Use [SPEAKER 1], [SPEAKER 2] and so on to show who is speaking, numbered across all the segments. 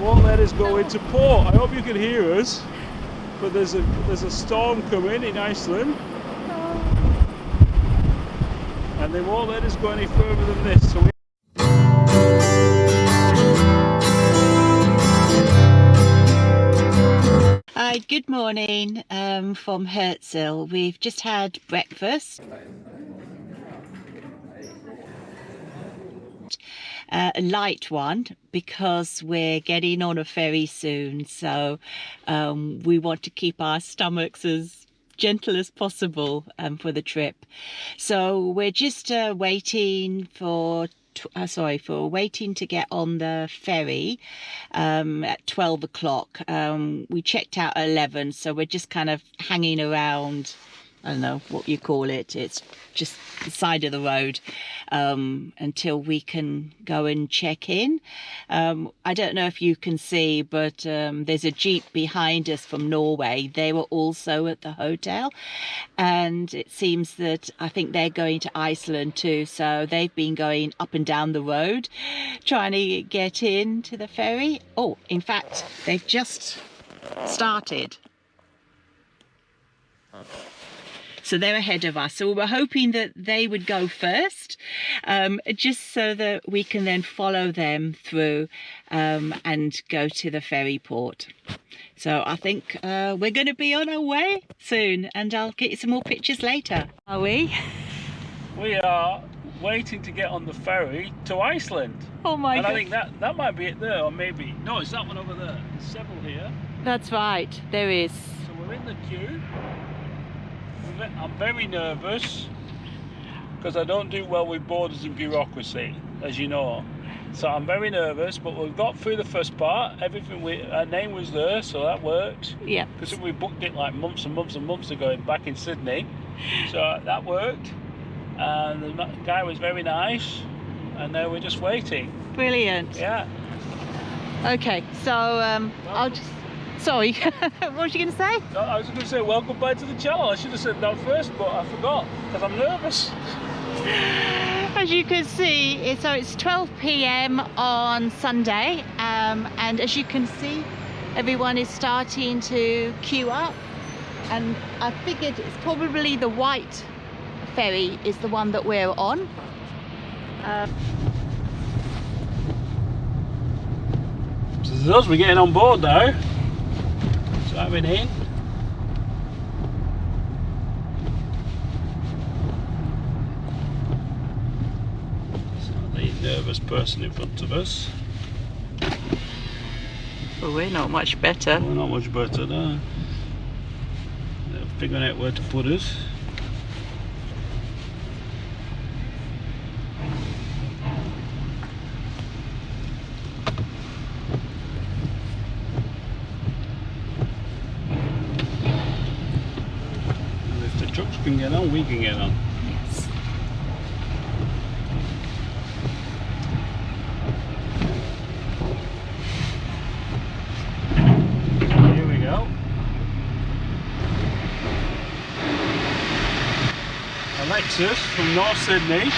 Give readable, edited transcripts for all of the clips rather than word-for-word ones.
[SPEAKER 1] won't let us go into port. I hope you can hear us, but there's a storm coming in Iceland, and they won't let us go any further than this. So
[SPEAKER 2] good morning from Herzl. We've just had breakfast. A light one because we're getting on a ferry soon, so we want to keep our stomachs as gentle as possible for the trip. So we're just waiting for waiting to get on the ferry at 12 o'clock. We checked out at 11, so we're just kind of hanging around. I don't know what you call it. It's just the side of the road until we can go and check in. I don't know if you can see, but there's a Jeep behind us from Norway. They were also at the hotel, and it seems that I think they're going to Iceland too. So they've been going up and down the road trying to get into the ferry. Oh, in fact, they've just started. So they're ahead of us. So we were hoping that they would go first, just so that we can then follow them through and go to the ferry port. So I think we're going to be on our way soon, and I'll get you some more pictures later. Are we?
[SPEAKER 1] we are waiting to get on the ferry to Iceland.
[SPEAKER 2] Oh my God.
[SPEAKER 1] And I think that might be it there, or maybe, no, it's that one over there. There's several here.
[SPEAKER 2] That's right, there is.
[SPEAKER 1] So we're in the queue. I'm very nervous because I don't do well with borders and bureaucracy, as you know. So I'm very nervous, but we've got through the first part. Everything, our name was there, so that worked.
[SPEAKER 2] Yeah.
[SPEAKER 1] Because we booked it like months and months and months ago back in Sydney. So that worked. And the guy was very nice. And now we're just waiting.
[SPEAKER 2] Brilliant.
[SPEAKER 1] Yeah.
[SPEAKER 2] Okay, so I'll just... Sorry, what was you going to say?
[SPEAKER 1] No, I was going to say welcome back to the channel. I should have said that first, but I forgot because I'm nervous.
[SPEAKER 2] As you can see, it's 12 p.m. on Sunday, and as you can see, everyone is starting to queue up, and I figured it's probably the white ferry is the one that we're on.
[SPEAKER 1] So there's us, we're getting on board now. Driving in. So the nervous person in front of us.
[SPEAKER 2] Well, we're not much better.
[SPEAKER 1] We're not much better, no. They're figuring out where to put us. Trucks can get on, we can get on.
[SPEAKER 2] Yes.
[SPEAKER 1] Here we go. A Lexus from North Sydney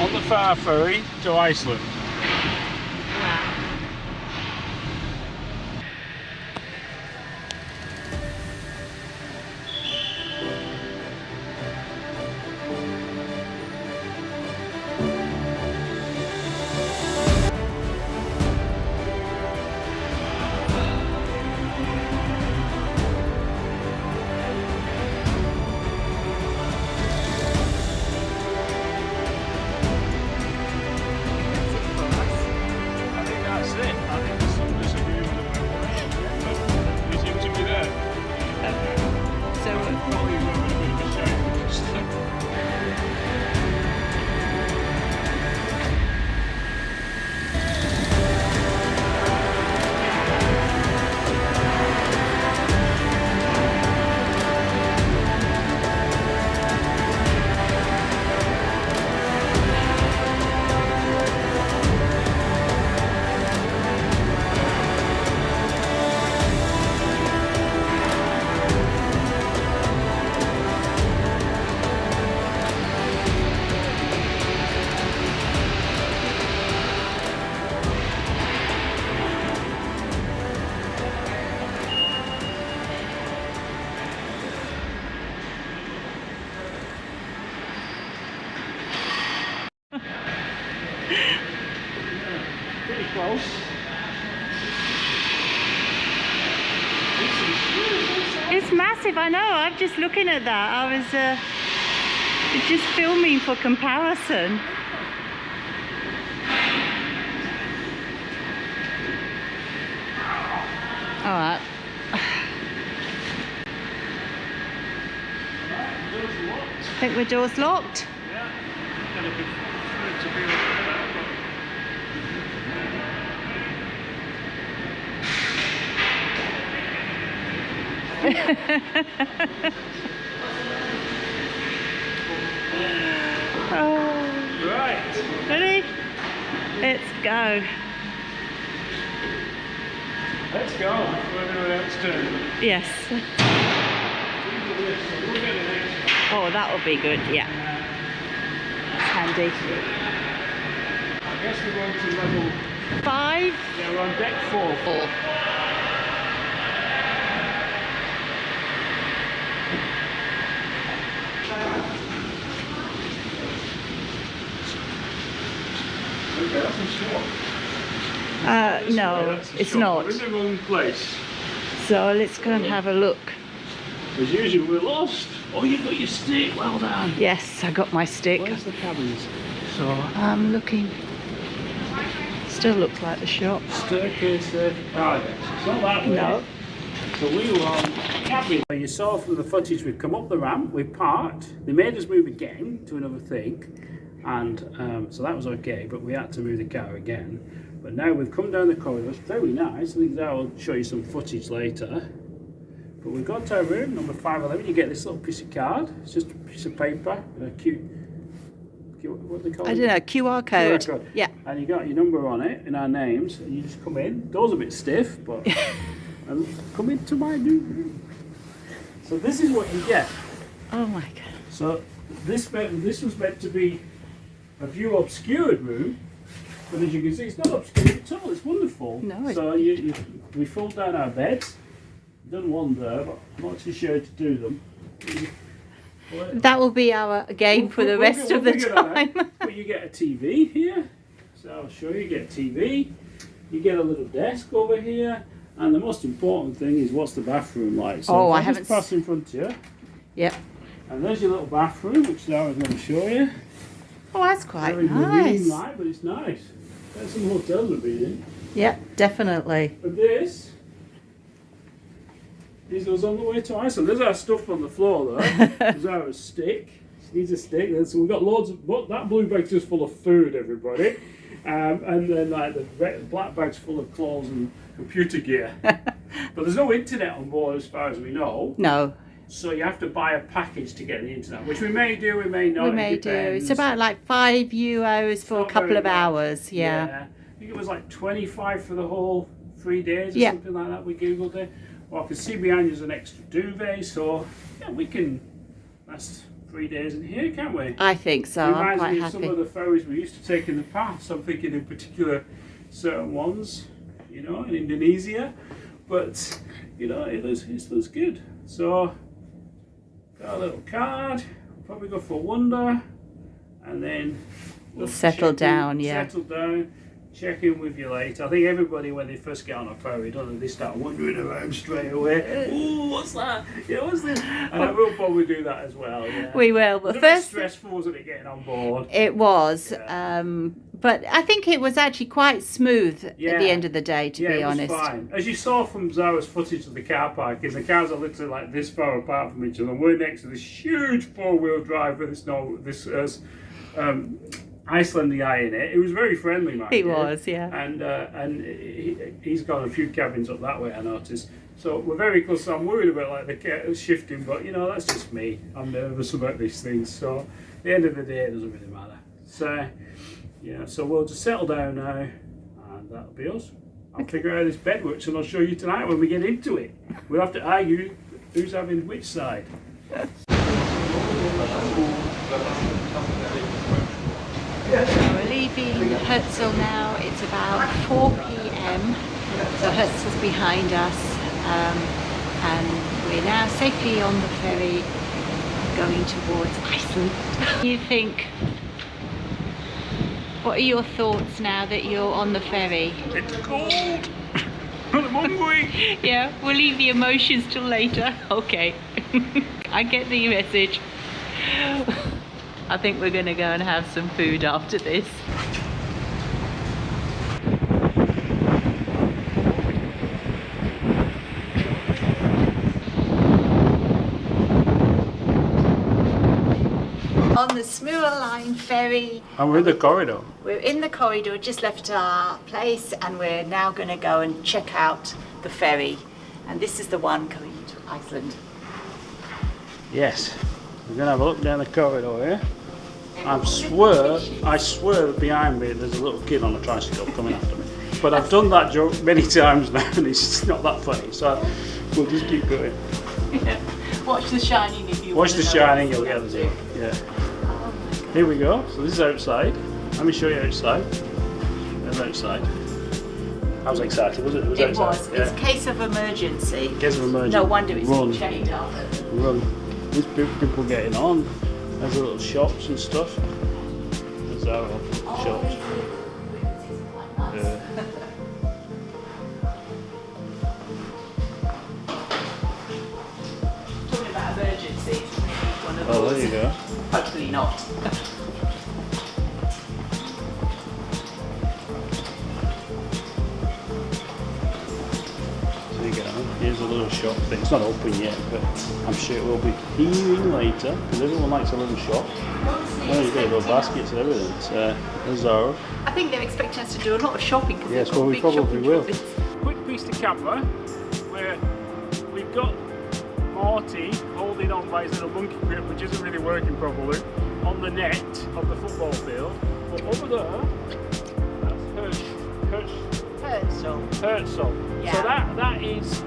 [SPEAKER 1] on the ferry to Iceland. pretty close.
[SPEAKER 2] It's massive, I know. I'm just looking at that. I was just filming for comparison. All right. I think the door's locked.
[SPEAKER 1] Yeah, got a bit to be like
[SPEAKER 2] Oh.
[SPEAKER 1] Right.
[SPEAKER 2] Ready? Let's go.
[SPEAKER 1] Let's go. Whatever else turn.
[SPEAKER 2] Yes. Oh, that will be good. Yeah. That's handy.
[SPEAKER 1] I guess we're going to level
[SPEAKER 2] 5.
[SPEAKER 1] Yeah, we're on deck 4.
[SPEAKER 2] 4.
[SPEAKER 1] Okay, that's a short.
[SPEAKER 2] No, it's not.
[SPEAKER 1] We're in the wrong place.
[SPEAKER 2] So let's go and have a look.
[SPEAKER 1] As usual, we're lost. Oh, you got your stick. Well done.
[SPEAKER 2] Yes, I got my stick.
[SPEAKER 1] Where's the cabins? So,
[SPEAKER 2] I'm looking. Still looks like the shop.
[SPEAKER 1] staircase there. Oh, it's not that way.
[SPEAKER 2] No.
[SPEAKER 1] So we were on cabin. You saw from the footage, we've come up the ramp, we parked. They made us move again to another thing. And so that was okay, but we had to move the car again. But now we've come down the corridor. It's very nice. I think I'll show you some footage later. But we've got to our room, number 511. You get this little piece of card. It's just a piece of paper with a what do they call it?
[SPEAKER 2] I don't know, QR code.
[SPEAKER 1] QR code.
[SPEAKER 2] Yeah.
[SPEAKER 1] And you got your number on it and our names. And you just come in. Door's a bit stiff, but and come into my new room. So this is what you get.
[SPEAKER 2] Oh my god.
[SPEAKER 1] So this was meant to be a view obscured room, but as you can see, it's not obscured at all. It's wonderful.
[SPEAKER 2] No.
[SPEAKER 1] So we fold down our beds. Done one there, but I'm not too sure to do them.
[SPEAKER 2] That will be our game for the rest of the time.
[SPEAKER 1] But you get a TV here. So I'll show you. You get a TV. You get a little desk over here. And the most important thing is, what's the bathroom like? So
[SPEAKER 2] I
[SPEAKER 1] just
[SPEAKER 2] haven't
[SPEAKER 1] pass in front of you.
[SPEAKER 2] Yep.
[SPEAKER 1] And there's your little bathroom, which now I'm going to show you.
[SPEAKER 2] Oh, that's quite
[SPEAKER 1] Very
[SPEAKER 2] nice.
[SPEAKER 1] marine light, but it's nice. There's some hotels we've been in.
[SPEAKER 2] Yep, definitely.
[SPEAKER 1] And this goes on the way to Iceland. There's our stuff on the floor though. There's our stick. She needs a stick. So we've got loads of, that blue bag's just full of food, everybody. And then like the black bag's full of clothes and computer gear. But there's no internet on board as far as we know.
[SPEAKER 2] No.
[SPEAKER 1] So you have to buy a package to get the internet, which we may do, we may not.
[SPEAKER 2] We may do. It's about like €5 for a couple of hours. Yeah.
[SPEAKER 1] I think it was like 25 for the whole 3 days or something like that. We googled it. Well, I can see behind you is an extra duvet, so yeah, we can last 3 days in here, can't we?
[SPEAKER 2] I think so. I'm
[SPEAKER 1] Reminds
[SPEAKER 2] quite
[SPEAKER 1] me of
[SPEAKER 2] happy.
[SPEAKER 1] some of the ferries we used to take in the past. I'm thinking in particular certain ones, you know, in Indonesia. But you know, it looks good. So got a little card. We'll probably go for Wonder, and then
[SPEAKER 2] We'll settle down. Yeah.
[SPEAKER 1] Settle down. Check in with you later. I think everybody, when they first get on a ferry, don't they, they start wandering around straight away. Oh, what's that? Yeah, what's this? And I will probably do that as well. Yeah.
[SPEAKER 2] We will. But
[SPEAKER 1] It was a bit
[SPEAKER 2] first,
[SPEAKER 1] stressful, wasn't it, getting on board?
[SPEAKER 2] it was.
[SPEAKER 1] Yeah.
[SPEAKER 2] But I think it was actually quite smooth at the end of the day, to be honest.
[SPEAKER 1] It was fine. As you saw from Zara's footage of the car park, is the cars are literally like this far apart from each other. We're next to this huge four-wheel drive with this Iceland guy in it. It was very friendly, man.
[SPEAKER 2] He was, yeah.
[SPEAKER 1] And he's got a few cabins up that way, I noticed. So we're very close. So I'm worried about like the shifting, but you know, that's just me. I'm nervous about these things. So at the end of the day, it doesn't really matter. So yeah, so we'll just settle down now, and that'll be us. I'll figure out how this bed works, and I'll show you tonight when we get into it. We'll have to argue who's having which side.
[SPEAKER 2] So we're leaving Herzl now. It's about 4 p.m. So Herzl's behind us, and we're now safely on the ferry going towards Iceland. You think? What are your thoughts now that you're on the ferry?
[SPEAKER 1] It's cold. I'm hungry.
[SPEAKER 2] Yeah, we'll leave the emotions till later. Okay. I get the message. I think we're going to go and have some food after this. On the Smoola Line ferry.
[SPEAKER 1] And we're in the corridor.
[SPEAKER 2] We're in the corridor, just left our place, and we're now going to go and check out the ferry. And this is the one going to Iceland.
[SPEAKER 1] Yes. We're going to have a look down the corridor here. I swear that behind me there's a little kid on a tricycle coming after me. But I've done that joke many times now and it's not that funny, so we'll just keep going.
[SPEAKER 2] Yeah. Watch The Shining if you
[SPEAKER 1] Watch
[SPEAKER 2] want
[SPEAKER 1] The
[SPEAKER 2] to know
[SPEAKER 1] Shining,
[SPEAKER 2] what
[SPEAKER 1] you'll get
[SPEAKER 2] it's
[SPEAKER 1] the
[SPEAKER 2] up
[SPEAKER 1] joke.
[SPEAKER 2] to.
[SPEAKER 1] Yeah.
[SPEAKER 2] Oh my God.
[SPEAKER 1] Here we go. So this is outside. Let me show you outside. There's outside. I was excited, was it?
[SPEAKER 2] It
[SPEAKER 1] outside.
[SPEAKER 2] was.
[SPEAKER 1] Yeah.
[SPEAKER 2] It's a case of emergency.
[SPEAKER 1] Case of emergency.
[SPEAKER 2] No wonder it's
[SPEAKER 1] Run.
[SPEAKER 2] chained up.
[SPEAKER 1] Run. There's people getting on. There's little shops and stuff. There's our shops. Yeah.
[SPEAKER 2] Talking about emergencies, one of
[SPEAKER 1] Oh,
[SPEAKER 2] those.
[SPEAKER 1] there you go.
[SPEAKER 2] Hopefully not.
[SPEAKER 1] There you go. Here's a little shop thing. It's not open yet, but I'm sure it will be healing later because everyone likes a little shop. Oh, you've got little baskets and everything. So, there's our.
[SPEAKER 2] I think they're expecting us to do a lot of shopping because
[SPEAKER 1] Yes,
[SPEAKER 2] they've got
[SPEAKER 1] well, we
[SPEAKER 2] big
[SPEAKER 1] probably
[SPEAKER 2] shopping
[SPEAKER 1] will.
[SPEAKER 2] trolleys.
[SPEAKER 1] Quick piece to camera where we've got Marty holding on by his little monkey grip, which isn't really working properly, on the net of the football field. But over there, that's Herzl.
[SPEAKER 2] Yeah.
[SPEAKER 1] So that is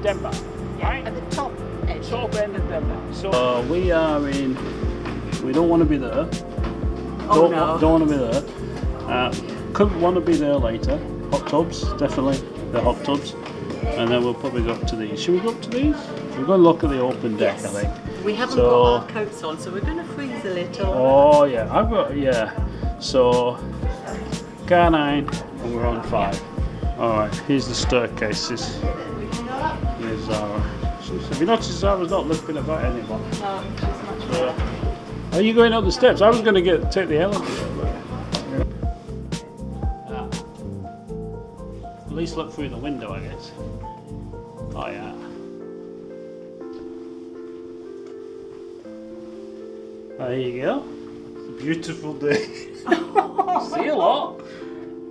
[SPEAKER 1] Denmark, right?
[SPEAKER 2] At the top edge.
[SPEAKER 1] Top end of Denmark. So we are in. We don't want to be there.
[SPEAKER 2] Oh no.
[SPEAKER 1] Don't want to be there. Could want to be there later. Hot tubs, definitely. The hot tubs. And then we'll probably go up to these. Should we go up to these? We're going to look at the open deck,
[SPEAKER 2] Yes.
[SPEAKER 1] I think.
[SPEAKER 2] We haven't
[SPEAKER 1] So-
[SPEAKER 2] got our coats on, so we're going to freeze a little.
[SPEAKER 1] Oh yeah, I've got, yeah. So, car 9 and we're on 5. Alright, here's the staircases. Here's Zara. Have you noticed Zara's not looking about anymore?
[SPEAKER 2] No, she's much
[SPEAKER 1] Are you going up the steps? I was going to take the elevator. At least look through the window, I guess. Oh yeah. There you go. It's a beautiful day. See a lot.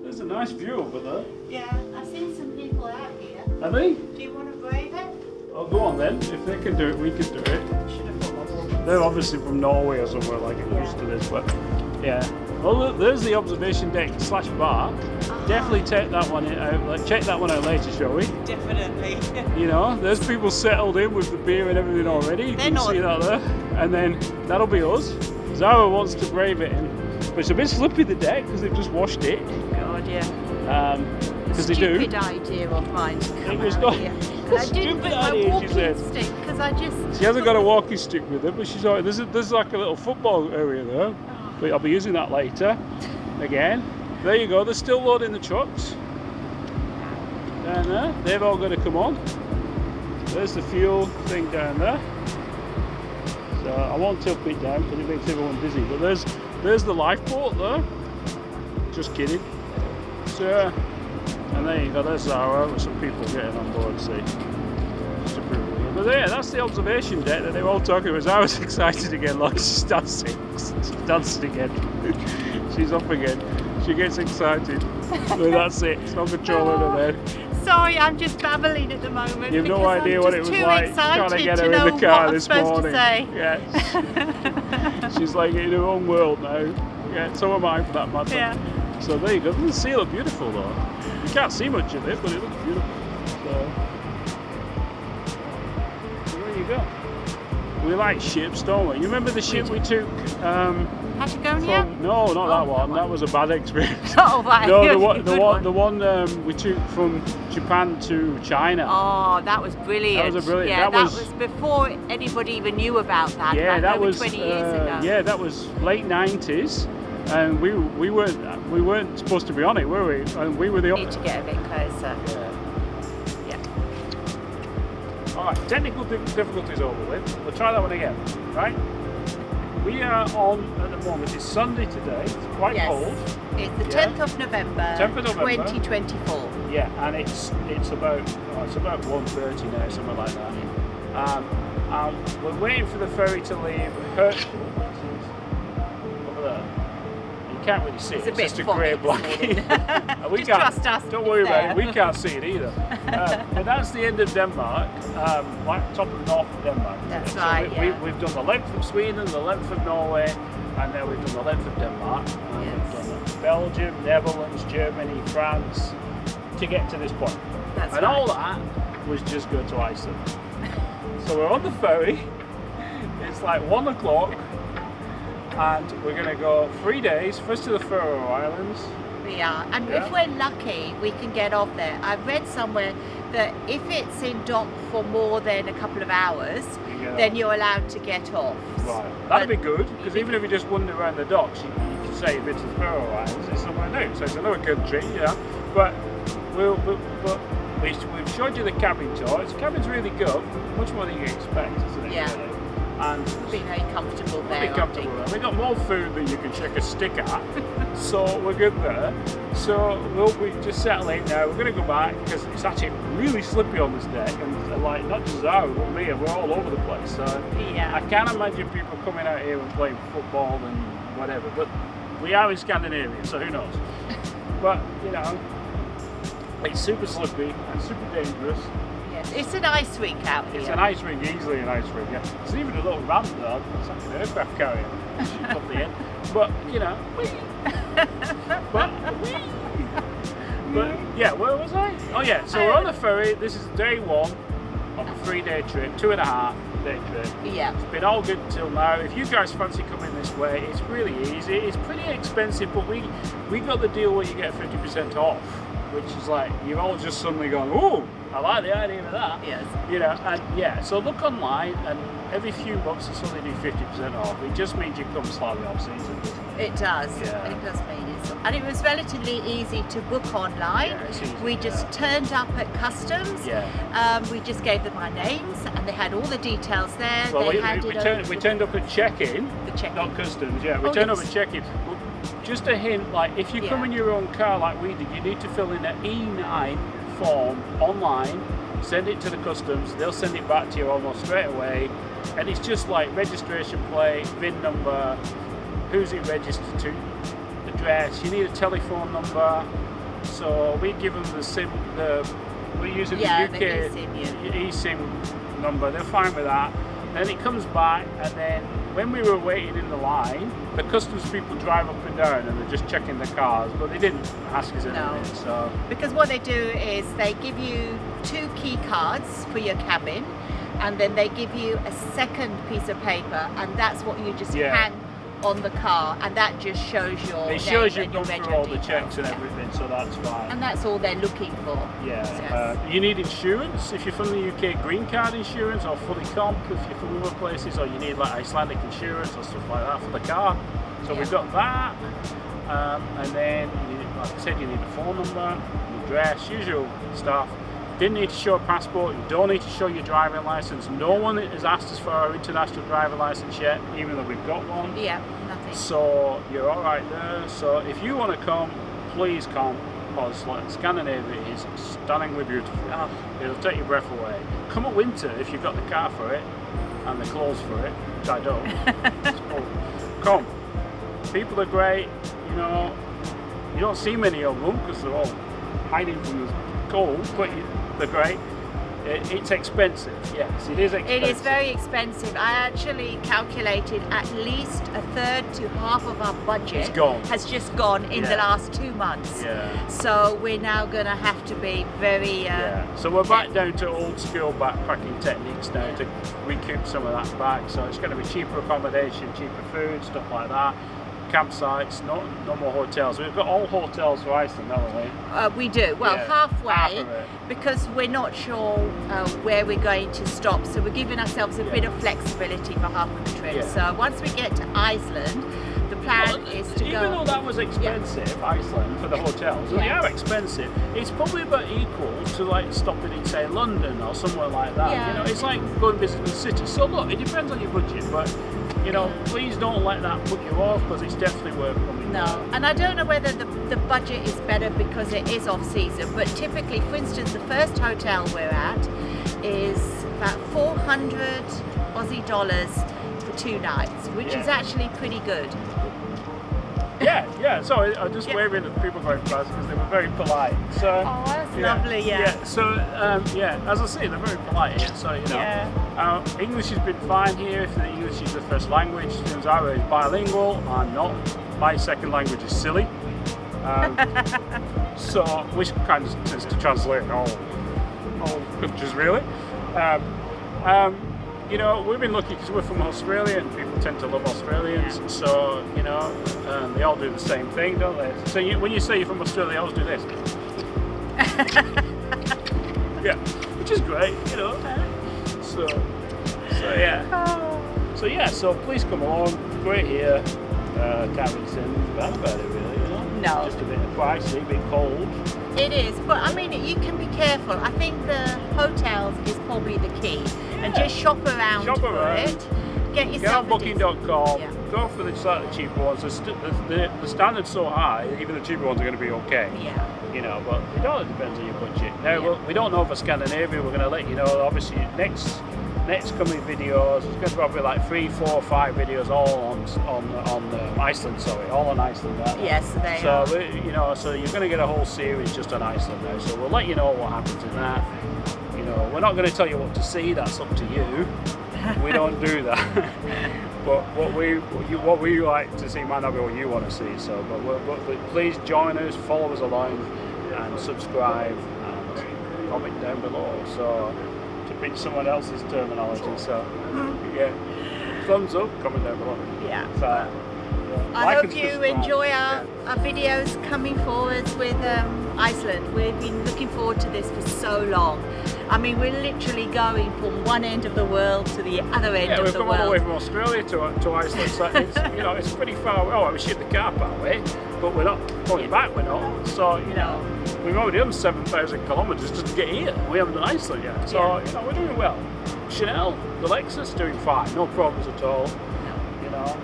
[SPEAKER 1] There's a nice view over there.
[SPEAKER 2] Yeah, I've seen some people out here.
[SPEAKER 1] Are they?
[SPEAKER 2] Do you want to brave it?
[SPEAKER 1] Oh, go on then. If they can do it, we can do it.
[SPEAKER 2] Should have put my walking.
[SPEAKER 1] They're obviously from Norway or somewhere like it, used to this, but yeah. Well, look, there's the observation deck / bar. Definitely take that one out. Check that one out later, shall we?
[SPEAKER 2] Definitely.
[SPEAKER 1] You know, there's people settled in with the beer and everything already. You can see that there. And then that'll be us. Zara wants to brave it in, but it's a bit slippy the deck because they've just washed it.
[SPEAKER 2] God, yeah.
[SPEAKER 1] Because they do.
[SPEAKER 2] Stupid idea of mine to come
[SPEAKER 1] It was
[SPEAKER 2] out
[SPEAKER 1] not-
[SPEAKER 2] here. And I didn't
[SPEAKER 1] Stupid
[SPEAKER 2] bring my
[SPEAKER 1] idea, she
[SPEAKER 2] walking
[SPEAKER 1] said.
[SPEAKER 2] stick because I just...
[SPEAKER 1] She hasn't got a walking stick with her, but she's alright. There's like a little football area there. But I'll be using that later. Again. There you go. They're still loading the trucks. Down there. They've all got to come on. There's the fuel thing down there. So I won't tilt it down because it makes everyone dizzy. But there's the lifeboat there. Just kidding. So, and there you go. There's Zara with some people getting on board. See. Just to prove it. But yeah, that's the observation deck that they were all talking about. I was excited again. Look, she's dancing. She's dancing again. She's up again. She gets excited. But that's it. It's not controlling her then.
[SPEAKER 2] Sorry, I'm just babbling at the moment.
[SPEAKER 1] You've no
[SPEAKER 2] because
[SPEAKER 1] idea
[SPEAKER 2] I'm
[SPEAKER 1] what it
[SPEAKER 2] just
[SPEAKER 1] was
[SPEAKER 2] too
[SPEAKER 1] like trying to
[SPEAKER 2] excited
[SPEAKER 1] get
[SPEAKER 2] to
[SPEAKER 1] her
[SPEAKER 2] know
[SPEAKER 1] in the car
[SPEAKER 2] what
[SPEAKER 1] this
[SPEAKER 2] I'm supposed
[SPEAKER 1] morning.
[SPEAKER 2] to say.
[SPEAKER 1] Yes. She's like in her own world now. Yeah, so am I for that matter.
[SPEAKER 2] Yeah.
[SPEAKER 1] So there you go. The sea looks beautiful though. You can't see much of it, but it looks beautiful. So there you go. We like ships, don't we? You remember the ship we took?
[SPEAKER 2] Patagonia?
[SPEAKER 1] No, not that
[SPEAKER 2] Oh,
[SPEAKER 1] one. That was a bad experience.
[SPEAKER 2] Oh, right.
[SPEAKER 1] No,
[SPEAKER 2] Good
[SPEAKER 1] the one we took from Japan to China.
[SPEAKER 2] Oh, that was brilliant.
[SPEAKER 1] That was a brilliant.
[SPEAKER 2] Yeah,
[SPEAKER 1] that
[SPEAKER 2] was before anybody even knew about that.
[SPEAKER 1] Yeah,
[SPEAKER 2] like
[SPEAKER 1] that
[SPEAKER 2] over
[SPEAKER 1] was
[SPEAKER 2] 20 years ago.
[SPEAKER 1] Yeah, that was late 90s, and we weren't. we weren't supposed to be on it, were we? And we were the
[SPEAKER 2] Need to get a bit closer. Yeah.
[SPEAKER 1] Alright, technical difficulties over with. We'll try that one again, right? We are on at the moment, it's Sunday today, it's quite cold.
[SPEAKER 2] It's the 10th of November,
[SPEAKER 1] 10th of November
[SPEAKER 2] 2024.
[SPEAKER 1] Yeah, and it's about 1:30 now, something like that. We're waiting for the ferry to leave. Over there. You can't really see it. It's just a grey blanket. We
[SPEAKER 2] Just
[SPEAKER 1] can't.
[SPEAKER 2] trust us,
[SPEAKER 1] Don't worry
[SPEAKER 2] it's
[SPEAKER 1] about it.
[SPEAKER 2] there.
[SPEAKER 1] We can't see it either. But that's the end of Denmark, like top of north of Denmark.
[SPEAKER 2] That's
[SPEAKER 1] So
[SPEAKER 2] right.
[SPEAKER 1] we've done the length of Sweden, the length of Norway, and then we've done the length of Denmark. We've done Belgium, Netherlands, Germany, France, to get to this point.
[SPEAKER 2] That's
[SPEAKER 1] and all that was just go to Iceland. So we're on the ferry. It's like 1 o'clock, and we're going to go 3 days. First to the Faroe Islands.
[SPEAKER 2] We are, and if we're lucky, we can get off there. I've read somewhere that if it's in dock for more than a couple of hours, then you're allowed to get off.
[SPEAKER 1] Right, that'd be good, because even if you just wander around the docks, you can say you've been to the Faroe Islands, it's somewhere new, so it's another country, But we've showed you the cabin tour. The cabin's really good, much more than you expect, isn't it?
[SPEAKER 2] Yeah.
[SPEAKER 1] Really? And
[SPEAKER 2] Be very comfortable there.
[SPEAKER 1] We've got more food than you can shake a stick at, so we're good there. So we'll be just settling now. We're going to go back because it's actually really slippy on this deck, and like not just Zara, but me, and we're all over the place. So I can't imagine people coming out here and playing football and whatever. But we are in Scandinavia, so who knows? But it's super slippy and super dangerous.
[SPEAKER 2] It's an ice rink out here.
[SPEAKER 1] It's an ice rink, easily an ice rink, yeah. There's even a little ramp there. It's like an aircraft carrier. Up the end. But, but yeah, where was I? Oh yeah, so we're on the ferry. This is day 1 of a 3-day trip, 2.5-day trip.
[SPEAKER 2] Yeah.
[SPEAKER 1] It's been all good until now. If you guys fancy coming this way, it's really easy. It's pretty expensive, but we got the deal where you get 50% off, which is like, you're all just suddenly going, ooh, I like the idea of that.
[SPEAKER 2] Yes.
[SPEAKER 1] So look online, and every few months it's only do 50% off. It just means you come slightly off season.
[SPEAKER 2] It does.
[SPEAKER 1] Yeah.
[SPEAKER 2] It does mean it. And it was relatively easy to book online.
[SPEAKER 1] Yeah, it's easy,
[SPEAKER 2] we just turned up at customs.
[SPEAKER 1] Yeah.
[SPEAKER 2] We just gave them our names, and they had all the details there.
[SPEAKER 1] Well,
[SPEAKER 2] they
[SPEAKER 1] we turned up at check-in, not customs. Yeah, we turned up at check-in. Just a hint, like if you come in your own car like we did, you need to fill in an E9 form online, send it to the customs, they'll send it back to you almost straight away, and it's just like registration plate, VIN number, who's it registered to, address, you need a telephone number, so we give them the SIM, we're using the UK eSIM number, they're fine with that. Then it comes back, and then when we were waiting in the line, the customs people drive up and down and they're just checking the cars, but they didn't ask us anything. So
[SPEAKER 2] because what they do is they give you 2 key cards for your cabin, and then they give you a second piece of paper, and that's what you just hang on the car, and that just shows your
[SPEAKER 1] it shows you've gone through all the checks and everything, so that's fine.
[SPEAKER 2] And that's all they're looking for.
[SPEAKER 1] You need insurance if you're from the UK, green card insurance, or fully comp if you're from other places, or you need like Icelandic insurance or stuff like that for the car. So we've got that, and then like I said, you need a phone number, an address, usual stuff. Didn't need to show a passport, you don't need to show your driving license. No one has asked us for our international driving license yet, even though we've got one.
[SPEAKER 2] Yeah, nothing.
[SPEAKER 1] So you're all right there. So if you want to come, please come, because like, Scandinavia is stunningly beautiful. It'll take your breath away. Come at winter if you've got the car for it and the clothes for it, which I don't. So, come. People are great. You don't see many of them because they're all hiding from the cold, but they're great. It's expensive, yes, it is expensive.
[SPEAKER 2] It is very expensive. I actually calculated at least a third to half of our budget has just gone in the last 2 months.
[SPEAKER 1] Yeah.
[SPEAKER 2] So we're now going to have to be very...
[SPEAKER 1] So we're back down to old school backpacking techniques now to recoup some of that back. So it's going to be cheaper accommodation, cheaper food, stuff like that. Campsites, no more hotels. We've got all hotels for Iceland, haven't we?
[SPEAKER 2] We do. Well, halfway,
[SPEAKER 1] half of it.
[SPEAKER 2] because we're not sure where we're going to stop. So we're giving ourselves a bit of flexibility for half of the trip.
[SPEAKER 1] Yeah.
[SPEAKER 2] So once we get to Iceland, the plan
[SPEAKER 3] is to
[SPEAKER 1] even though that was expensive, Iceland, for the hotels, and they are expensive, it's probably about equal to like stopping in, say, London or somewhere like that.
[SPEAKER 3] Yeah.
[SPEAKER 1] You know, it's like going visiting the city. So look, it depends on your budget, but you know, please don't let that put you off, because it's definitely worth coming.
[SPEAKER 3] No, and I don't know whether the budget is better because it is off season, but typically, for instance, the first hotel we're at is about 400 Aussie dollars for 2 nights, which is actually pretty good.
[SPEAKER 1] Yeah. So I'm just waving at the people going past because they were very polite. So,
[SPEAKER 3] oh, that's lovely. Yeah.
[SPEAKER 1] So as I say, they're very polite here. So you know, English has been fine here. If the English is the first language, since I was bilingual, I'm not. My second language is silly. So which kind of tends to translate in all countries really. You know, we've been lucky because we're from Australia and people tend to love Australians.
[SPEAKER 3] Yeah.
[SPEAKER 1] So, you know, they all do the same thing, don't they? So when you say you're from Australia, they always do this. Yeah, which is great, you know. So yeah. So please come along. Great here. Can't really say anything bad about it, really. You know?
[SPEAKER 3] No.
[SPEAKER 1] Just a bit pricey, a bit cold.
[SPEAKER 3] It is, but I mean, you can be careful. I think the hotels is probably the key, and just shop around for it. Get yourself
[SPEAKER 1] Go on booking.com.
[SPEAKER 3] Yeah.
[SPEAKER 1] Go for the slightly cheaper ones. The standard's so high, even the cheaper ones are going to be okay.
[SPEAKER 3] Yeah.
[SPEAKER 1] You know, but it all depends on your budget. Now, we don't know for Scandinavia. We're going to let you know. Obviously, next coming videos, there's going to probably like 3, 4, 5 videos all on Iceland. Sorry, all on Iceland.
[SPEAKER 3] Yes, they are.
[SPEAKER 1] So you know, so you're going to get a whole series just on Iceland now. So we'll let you know what happens in that. You know, we're not going to tell you what to see. That's up to you. We don't do that. But what we like to see might not be what you want to see. So, but please join us, follow us along, and subscribe and comment down below. So, to pick someone else's terminology. So, yeah, thumbs up, comment down below.
[SPEAKER 3] Yeah.
[SPEAKER 1] So,
[SPEAKER 3] I hope you enjoy our videos coming forwards with Iceland. We've been looking forward to this for so long. I mean, we're literally going from one end of the world to the other end of the world.
[SPEAKER 1] Yeah, we've come all the way from Australia to Iceland, so it's, you know, it's pretty far away. Oh, we shipped the car that way, but we're not going back, we're not. So, you know, we've already done 7,000 kilometres just to get here. We haven't done Iceland yet. So, you know, we're doing well. Chanel, the Lexus, doing fine. No problems at all. You know,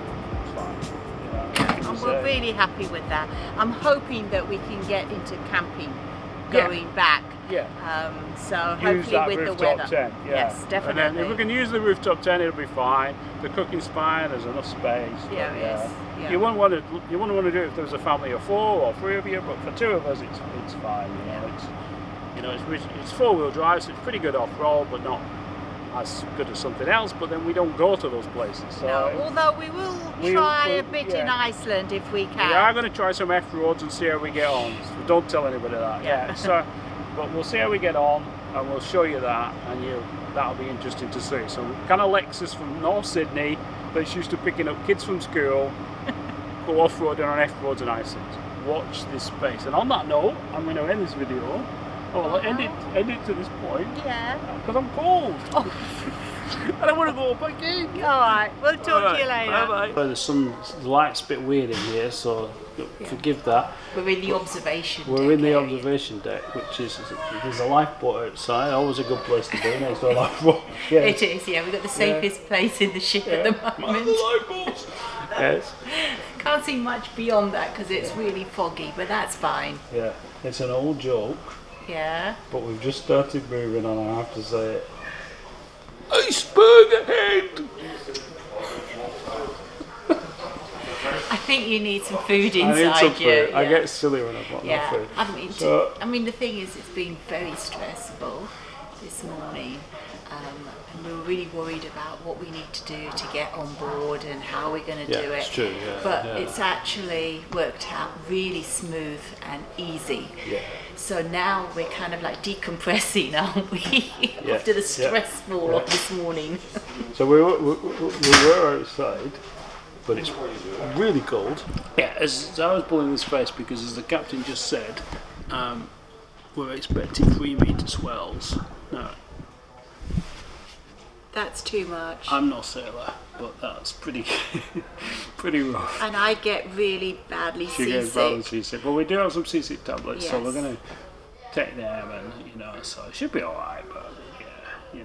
[SPEAKER 1] it's fine.
[SPEAKER 3] And we're really happy with that. I'm hoping that we can get into camping going back.
[SPEAKER 1] Yeah.
[SPEAKER 3] So
[SPEAKER 1] use
[SPEAKER 3] hopefully
[SPEAKER 1] that
[SPEAKER 3] with the
[SPEAKER 1] rooftop
[SPEAKER 3] weather.
[SPEAKER 1] tent. Yeah.
[SPEAKER 3] Yes, definitely.
[SPEAKER 1] And then if we can use the rooftop tent, it'll be fine. The cooking's fine. There's enough space.
[SPEAKER 3] Yeah, it is. Yeah.
[SPEAKER 1] You wouldn't want to do it if there was a family of 4 or 3 of you, but for 2 of us, it's fine. You know, it's 4-wheel drive, so it's pretty good off road, but not as good as something else. But then we don't go to those places. So
[SPEAKER 3] no, although we will try a bit in Iceland if we can.
[SPEAKER 1] We are going to try some F roads and see how we get on. So don't tell anybody that. Yeah. So. But we'll see how we get on, and we'll show you that, and that'll be interesting to see. So, kind of Lexus from North Sydney that's used to picking up kids from school, go off-roading on F-roads in Iceland. Watch this space. And on that note, I'm going to end this video. I'll end it to this point.
[SPEAKER 3] Yeah.
[SPEAKER 1] Because I'm cold. Oh. I don't want to go back in.
[SPEAKER 3] All right, we'll talk to you later.
[SPEAKER 1] Bye-bye. The light's a bit weird in here, so forgive that.
[SPEAKER 3] We're in the observation deck.
[SPEAKER 1] We're in the observation deck, which is, there's a lifeboat outside, always a good place to be next to a lifeboat. Yeah.
[SPEAKER 3] It is, yeah, we've got the safest place in the ship at the moment.
[SPEAKER 1] The lifeboats! Yes.
[SPEAKER 3] Can't see much beyond that because it's really foggy, but that's fine.
[SPEAKER 1] Yeah, it's an old joke.
[SPEAKER 3] Yeah.
[SPEAKER 1] But we've just started moving on, I have to say it. Iceberg ahead!
[SPEAKER 3] I think you need some food inside
[SPEAKER 1] I need some food.
[SPEAKER 3] you.
[SPEAKER 1] I get silly when I've got no food.
[SPEAKER 3] I mean, the thing is, it's been very stressful this morning. And we were really worried about what we need to do to get on board and how we're going to do it.
[SPEAKER 1] It's true,
[SPEAKER 3] but it's actually worked out really smooth and easy.
[SPEAKER 1] Yeah.
[SPEAKER 3] So now we're kind of like decompressing, aren't we? After the stressful of this morning.
[SPEAKER 1] So we were outside, but it's really cold. Yeah, as I was pulling this face, because as the captain just said, we're expecting 3 metre swells. Now,
[SPEAKER 3] That's too much.
[SPEAKER 1] I'm no sailor, but that's pretty pretty rough.
[SPEAKER 3] And I get really badly
[SPEAKER 1] She gets
[SPEAKER 3] seasick.
[SPEAKER 1] badly seasick, but we do have some seasick tablets, so
[SPEAKER 3] Yes.
[SPEAKER 1] we're going to take them, and so it should be all right. But yeah,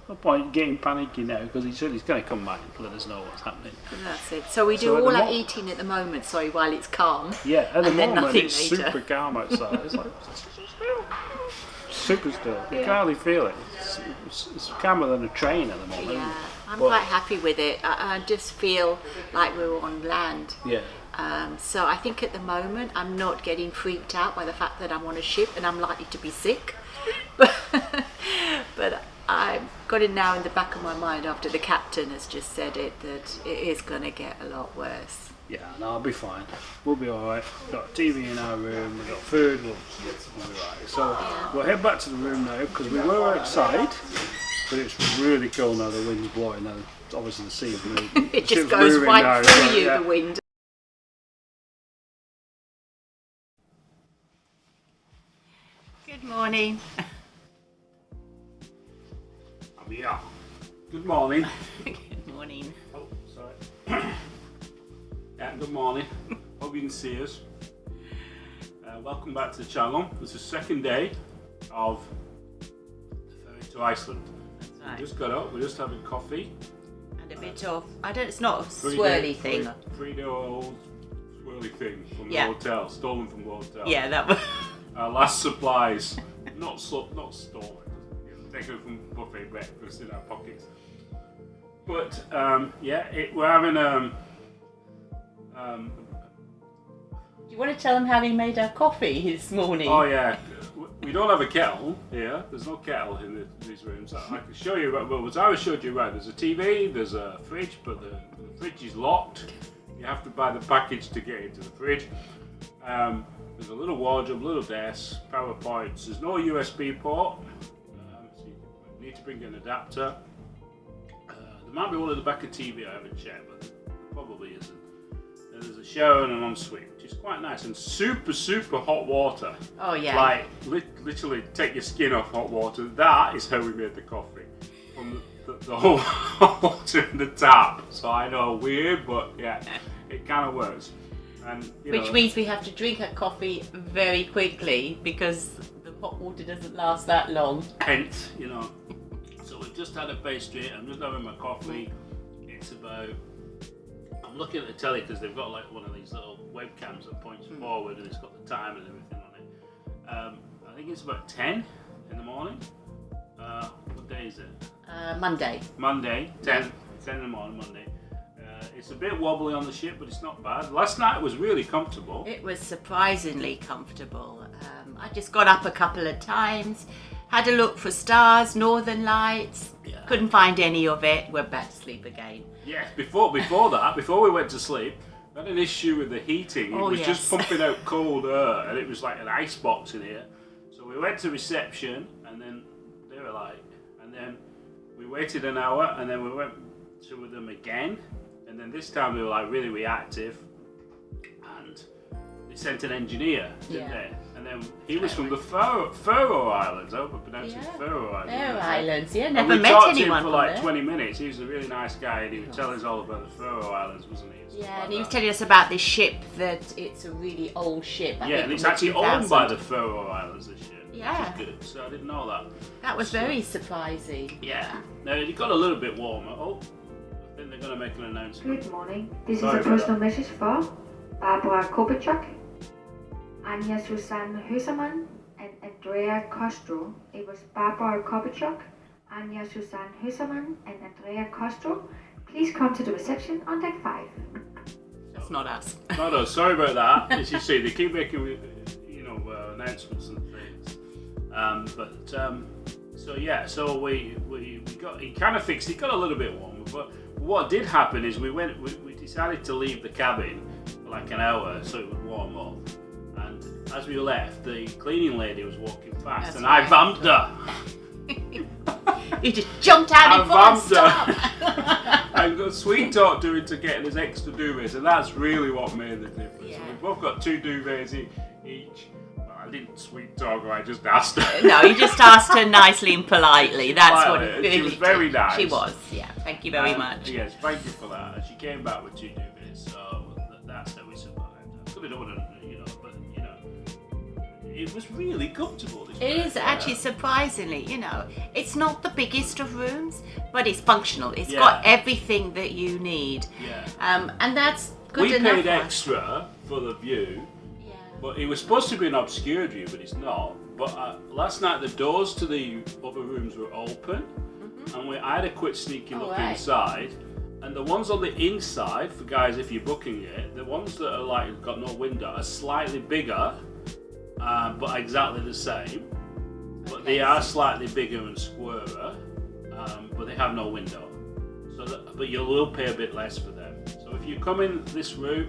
[SPEAKER 1] no point getting panicky now because he said he's going to come back and let us know what's happening.
[SPEAKER 3] That's it. So we do
[SPEAKER 1] So at
[SPEAKER 3] all
[SPEAKER 1] the
[SPEAKER 3] our eating at the moment, while it's calm.
[SPEAKER 1] Yeah, at the
[SPEAKER 3] And then
[SPEAKER 1] moment
[SPEAKER 3] nothing
[SPEAKER 1] it's
[SPEAKER 3] later.
[SPEAKER 1] super calm outside. It's like super still. You can hardly feel it. It's calmer than a train at the moment.
[SPEAKER 3] Yeah, I'm
[SPEAKER 1] But-
[SPEAKER 3] quite happy with it. I just feel like we're on land.
[SPEAKER 1] Yeah.
[SPEAKER 3] So I think at the moment I'm not getting freaked out by the fact that I'm on a ship and I'm likely to be sick. But I've got it now in the back of my mind after the captain has just said it that it is going to get a lot worse.
[SPEAKER 1] Yeah, no, I'll be fine. We'll be alright. We've got a TV in our room, we've got food, we'll be right. So we'll head back to the room now because we were outside, but it's really cold now, the wind's blowing now. Obviously the sea moving.
[SPEAKER 3] It just goes right through you, the wind. Good morning.
[SPEAKER 1] I'm here. Good morning.
[SPEAKER 3] Good morning.
[SPEAKER 1] Oh, sorry. Yeah, good morning. Hope you can see us. Welcome back to the channel. It's the second day of the ferry to Iceland.
[SPEAKER 3] That's
[SPEAKER 1] We
[SPEAKER 3] right.
[SPEAKER 1] just got up, we're just having coffee.
[SPEAKER 3] And a bit of, it's not a
[SPEAKER 1] Three-day-
[SPEAKER 3] swirly thing.
[SPEAKER 1] Three-day-old swirly thing from
[SPEAKER 3] Yeah.
[SPEAKER 1] the hotel, stolen from the hotel.
[SPEAKER 3] Yeah, that was.
[SPEAKER 1] Our last supplies, not stolen, taken from buffet breakfast in our pockets. But we're having
[SPEAKER 3] Do you want to tell them how we made our coffee this morning?
[SPEAKER 1] oh yeah, we don't have a kettle here. There's no kettle in these rooms. I can show you. Well, as I showed you, right? There's a TV, there's a fridge, but the fridge is locked. You have to buy the package to get into the fridge. There's a little wardrobe, little desk, power points. There's no USB port, so you need to bring an adapter. There might be one at the back of TV. I haven't checked, but there probably isn't. Then there's a shower and an ensuite, which is quite nice, and super hot water.
[SPEAKER 3] Oh yeah.
[SPEAKER 1] Like literally take your skin off hot water. That is how we made the coffee, from the whole hot water in the tap. So I know, weird, but yeah, it kind of works. And
[SPEAKER 3] Which means we have to drink our coffee very quickly because the hot water doesn't last that long.
[SPEAKER 1] hence, So we've just had a pastry. I'm just having my coffee. It's about. I'm looking at the telly because they've got like one of these little webcams that points forward and it's got the time and everything on it. I think it's about 10 in the morning. What day is it?
[SPEAKER 3] Monday.
[SPEAKER 1] Monday, 10 in the morning, Monday. It's a bit wobbly on the ship, but it's not bad. Last night was really comfortable.
[SPEAKER 3] It was surprisingly comfortable. I just got up a couple of times, had a look for stars, northern lights.
[SPEAKER 1] Yeah.
[SPEAKER 3] Couldn't find any of it. We're back to sleep again.
[SPEAKER 1] Yes, before that, before we went to sleep, we had an issue with the heating. It
[SPEAKER 3] Oh,
[SPEAKER 1] was
[SPEAKER 3] yes.
[SPEAKER 1] just pumping out cold air, and it was like an ice box in here. So we went to reception, and then they were like, and then we waited an hour, and then we went to them again, and then this time they were like really reactive, and they sent an engineer, didn't
[SPEAKER 3] Yeah.
[SPEAKER 1] they? And then he was from the Faroe Islands. I hope I'm pronouncing
[SPEAKER 3] Yeah.
[SPEAKER 1] Faroe Islands.
[SPEAKER 3] Faroe Islands, yeah.
[SPEAKER 1] And
[SPEAKER 3] Never
[SPEAKER 1] we
[SPEAKER 3] met
[SPEAKER 1] talked to him
[SPEAKER 3] anyone
[SPEAKER 1] for
[SPEAKER 3] from
[SPEAKER 1] like
[SPEAKER 3] there.
[SPEAKER 1] 20 minutes. He was a really nice guy, and he would tell us all about the Faroe Islands, wasn't he? Stuff
[SPEAKER 3] Yeah,
[SPEAKER 1] like
[SPEAKER 3] and he was
[SPEAKER 1] that.
[SPEAKER 3] telling us about this ship, that it's a really old ship. I
[SPEAKER 1] Yeah,
[SPEAKER 3] think
[SPEAKER 1] and it's
[SPEAKER 3] from the
[SPEAKER 1] actually owned by
[SPEAKER 3] 2000s.
[SPEAKER 1] the Faroe Islands, this ship.
[SPEAKER 3] Yeah.
[SPEAKER 1] Which is good. So I didn't know that.
[SPEAKER 3] That was very surprising.
[SPEAKER 1] Yeah. Now it got a little bit warmer. Oh, I think they're going to make an announcement.
[SPEAKER 4] Good morning. This
[SPEAKER 1] Sorry
[SPEAKER 4] is a
[SPEAKER 1] about
[SPEAKER 4] personal message for Barbara Kopichuk, Anja Susanne Hösermann, and Andrea Costro. It was Barbara Kopichuk, Anja Susanne Hösermann, and Andrea Costro. Please come to the reception on deck 5.
[SPEAKER 3] That's not us.
[SPEAKER 1] No, sorry about that. As you see, they keep making, announcements and things. So we got, it kind of fixed, it got a little bit warmer, but what did happen is we decided to leave the cabin for like an hour so it would warm up. And as we left, the cleaning lady was walking past,
[SPEAKER 3] That's
[SPEAKER 1] and
[SPEAKER 3] right.
[SPEAKER 1] I vamped her.
[SPEAKER 3] You just jumped out
[SPEAKER 1] I
[SPEAKER 3] in front and
[SPEAKER 1] vamped
[SPEAKER 3] stopped.
[SPEAKER 1] I got sweet talk to into getting his extra duvets, and that's really what made the difference.
[SPEAKER 3] Yeah.
[SPEAKER 1] So we've both got 2 duvets each. I I didn't sweet talk her, I just asked her.
[SPEAKER 3] No, you just asked her nicely and politely. That's what it really
[SPEAKER 1] She was very
[SPEAKER 3] did.
[SPEAKER 1] nice.
[SPEAKER 3] She was, yeah. Thank you very much.
[SPEAKER 1] Yes, thank you for that. And she came back with 2 new bits, so that's how we survived. I could have done it, you know, but, you know, it was really comfortable. This
[SPEAKER 3] It
[SPEAKER 1] bed.
[SPEAKER 3] is actually surprisingly, you know, it's not the biggest of rooms, but it's functional. It's
[SPEAKER 1] Yeah.
[SPEAKER 3] got everything that you need.
[SPEAKER 1] Yeah.
[SPEAKER 3] And that's good
[SPEAKER 1] We
[SPEAKER 3] enough
[SPEAKER 1] paid
[SPEAKER 3] for us.
[SPEAKER 1] extra for the view,
[SPEAKER 3] Yeah.
[SPEAKER 1] but it was supposed to be an obscure view, but it's not. But last night the doors to the other rooms were open, and I had a quick sneaky look
[SPEAKER 3] right.
[SPEAKER 1] inside. And the ones on the inside, for guys if you're booking it, the ones that are like got no window are slightly bigger, but exactly the same. But they are slightly bigger and squarer, but they have no window. But you will pay a bit less for them. So if you come in this route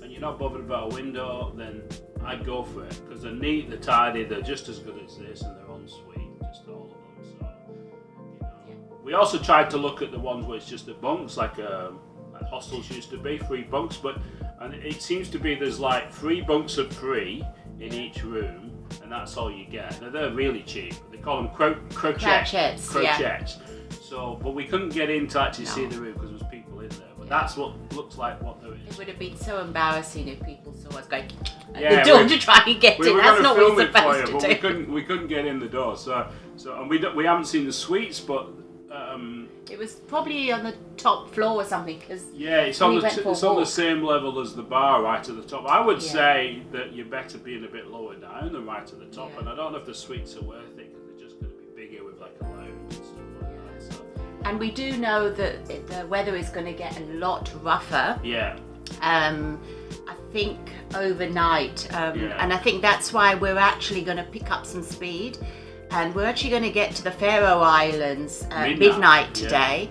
[SPEAKER 1] and you're not bothered about a window, then I'd go for it because they're neat, they're tidy, they're just as good as this, and they're en suite, just all of them. So, you know. We also tried to look at the ones where it's just the bunks, like hostels used to be, 3 bunks, and it seems to be there's like 3 bunks of free in each room, and that's all you get. Now they're really cheap. They call them crochets.
[SPEAKER 3] Crochets.
[SPEAKER 1] So, but we couldn't get in to actually see the room because there was people in there. But that's what looks like what there
[SPEAKER 3] It
[SPEAKER 1] is.
[SPEAKER 3] would have been so embarrassing if people saw us going at
[SPEAKER 1] Yeah,
[SPEAKER 3] the door to try and get
[SPEAKER 1] We
[SPEAKER 3] in.
[SPEAKER 1] were
[SPEAKER 3] That's
[SPEAKER 1] going
[SPEAKER 3] not
[SPEAKER 1] to
[SPEAKER 3] what
[SPEAKER 1] film
[SPEAKER 3] you're
[SPEAKER 1] it for you,
[SPEAKER 3] supposed
[SPEAKER 1] but
[SPEAKER 3] to do.
[SPEAKER 1] we couldn't get in the door. So and we haven't seen the suites, but
[SPEAKER 3] It was probably on the top floor or something. Cause
[SPEAKER 1] yeah, it's
[SPEAKER 3] we
[SPEAKER 1] on
[SPEAKER 3] went for a
[SPEAKER 1] it's on the
[SPEAKER 3] walk.
[SPEAKER 1] same level as the bar, right at the top. I would
[SPEAKER 3] Yeah.
[SPEAKER 1] say that you're better being a bit lower down than right at the top.
[SPEAKER 3] Yeah.
[SPEAKER 1] And I don't know if the suites are worth it because they're just going to be bigger with like a lounge and stuff like that. So
[SPEAKER 3] And we do know that the weather is going to get a lot rougher.
[SPEAKER 1] yeah.
[SPEAKER 3] I think overnight, and I think that's why we're actually going to pick up some speed, and we're actually going to get to the Faroe Islands midnight today,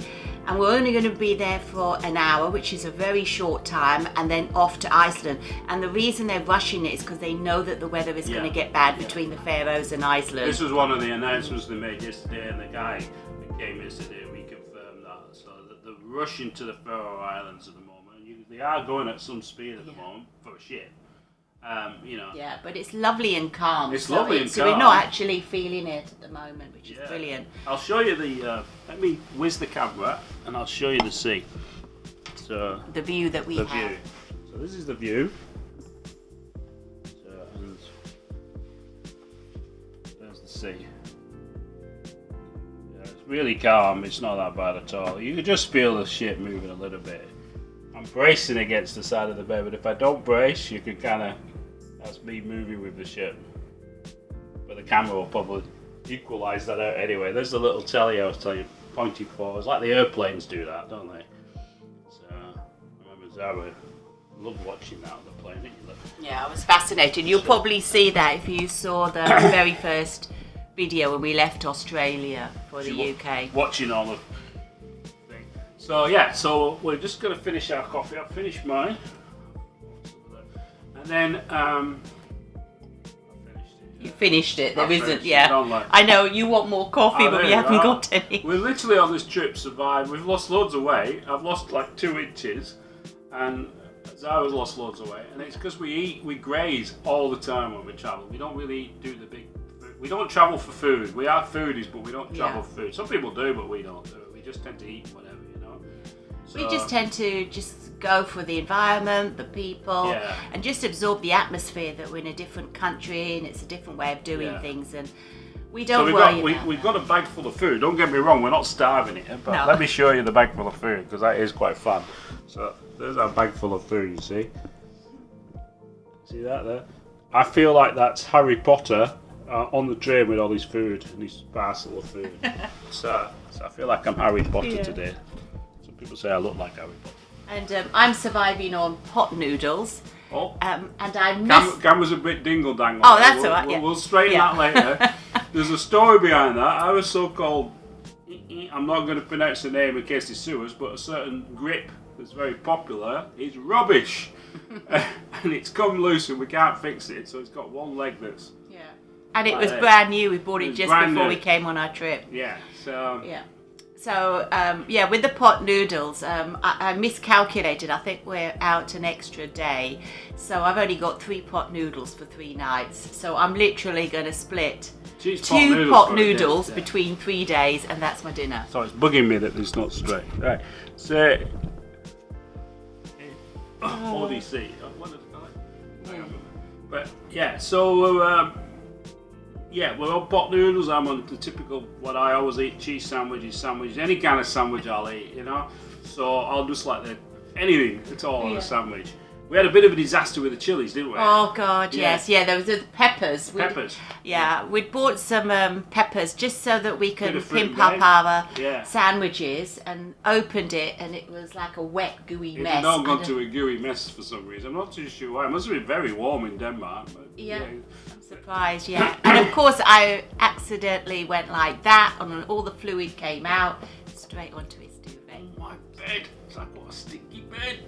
[SPEAKER 3] and we're only going to be there for an hour, which is a very short time, and then off to Iceland. And the reason they're rushing it is because they know that the weather is going to get bad between the Faroes and Iceland.
[SPEAKER 1] This was one of the announcements they made yesterday, and the guy that came yesterday reconfirmed that. So they're rushing to the Faroe Islands at the moment. They are going at some speed at the moment for a ship. You know.
[SPEAKER 3] Yeah, but it's lovely and calm.
[SPEAKER 1] It's lovely and
[SPEAKER 3] So we're
[SPEAKER 1] calm.
[SPEAKER 3] not actually feeling it at the moment, which is brilliant.
[SPEAKER 1] I'll show you the. Let me whiz the camera, and I'll show you the sea. So
[SPEAKER 3] The view that we
[SPEAKER 1] the
[SPEAKER 3] have.
[SPEAKER 1] view. So this is the view. So, and there's the sea. Yeah, it's really calm. It's not that bad at all. You can just feel the ship moving a little bit. I'm bracing against the side of the bed, but if I don't brace, you can kind of. That's me moving with the ship. But the camera will probably equalise that out anyway. There's the little telly I was telling you, pointing forwards, like the airplanes do that, don't they? So, I remember Zara loved watching that on the plane, didn't you?
[SPEAKER 3] Yeah, I was fascinated. You'll probably see that if you saw the very first video when we left Australia for the UK.
[SPEAKER 1] Watching all the thing. So yeah, so we're just going to finish our coffee. I've finished mine. And then,
[SPEAKER 3] You finished it. There
[SPEAKER 1] Not
[SPEAKER 3] isn't,
[SPEAKER 1] finished,
[SPEAKER 3] yeah.
[SPEAKER 1] don't lie.
[SPEAKER 3] I know you want more coffee,
[SPEAKER 1] Oh,
[SPEAKER 3] but
[SPEAKER 1] there
[SPEAKER 3] we
[SPEAKER 1] you
[SPEAKER 3] haven't
[SPEAKER 1] are.
[SPEAKER 3] got any.
[SPEAKER 1] We're literally on this trip survived. We've lost loads of weight. I've lost like 2 inches, and Zara's lost loads of weight. And it's because we graze all the time when we travel. We don't really do the big food. We don't travel for food. We are foodies, but we don't travel for food. Some people do, but we don't do it. We just tend to eat whatever, you know. So,
[SPEAKER 3] We just tend to just go for the environment, the people, and just absorb the atmosphere that we're in a different country and it's a different way of doing things, and we don't worry about
[SPEAKER 1] we've got a bag full of food. Don't get me wrong, we're not starving here, but let me show you the bag full of food because that is quite fun. So there's our bag full of food, you see? See that there? I feel like that's Harry Potter on the train with all his food and his parcel of food. so I feel like I'm Harry Potter today. Some people say I look like Harry Potter.
[SPEAKER 3] And I'm surviving on pot noodles.
[SPEAKER 1] Oh.
[SPEAKER 3] And I miss...
[SPEAKER 1] Cam was a bit dingle-dangle.
[SPEAKER 3] Oh, that's all right, yeah.
[SPEAKER 1] We'll straighten that later. There's a story behind that. I was so-called, I'm not going to pronounce the name in case they sue us, but a certain grip that's very popular is rubbish. And it's come loose and we can't fix it, so it's got one leg that's...
[SPEAKER 3] And it was brand new. We bought it just before
[SPEAKER 1] brand new.
[SPEAKER 3] we came on our trip.
[SPEAKER 1] Yeah, so...
[SPEAKER 3] Yeah. So yeah, with the pot noodles, I miscalculated. I think we're out an extra day, so I've only got 3 pot noodles for 3 nights. So I'm literally going to split 2 pot noodles between 3 days, and that's my dinner.
[SPEAKER 1] So it's bugging me that it's not straight. Right. So ODC. But yeah, so we're on pot noodles. I'm on the typical what I always eat: cheese sandwiches, any kind of sandwich I'll eat, you know. So I'll just like anything at all on a sandwich. We had a bit of a disaster with the chilies, didn't we?
[SPEAKER 3] Oh God, yes, yeah. There was the peppers.
[SPEAKER 1] Yeah,
[SPEAKER 3] we'd bought some peppers just so that we could pimp up our sandwiches, and opened it, and it was like a wet, gooey mess.
[SPEAKER 1] It had not gone to a gooey mess for some reason. I'm not too sure why. It must have been very warm in Denmark. But,
[SPEAKER 3] yeah. I'm surprised. Yeah, and of course I accidentally went like that, and all the fluid came out straight onto his duvet.
[SPEAKER 1] Oh, my bed! It's like what a stinky bed.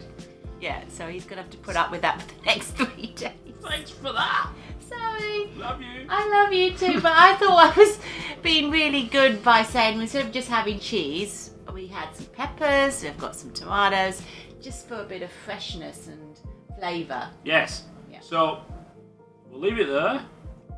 [SPEAKER 3] Yeah, so he's going to have to put up with that for the next 3 days.
[SPEAKER 1] Thanks for that.
[SPEAKER 3] Sorry.
[SPEAKER 1] Love you.
[SPEAKER 3] I love you too, but I thought I was being really good by saying instead of just having cheese, we had some peppers, we've got some tomatoes, just for a bit of freshness and flavour.
[SPEAKER 1] Yes.
[SPEAKER 3] Yeah.
[SPEAKER 1] So we'll leave it there,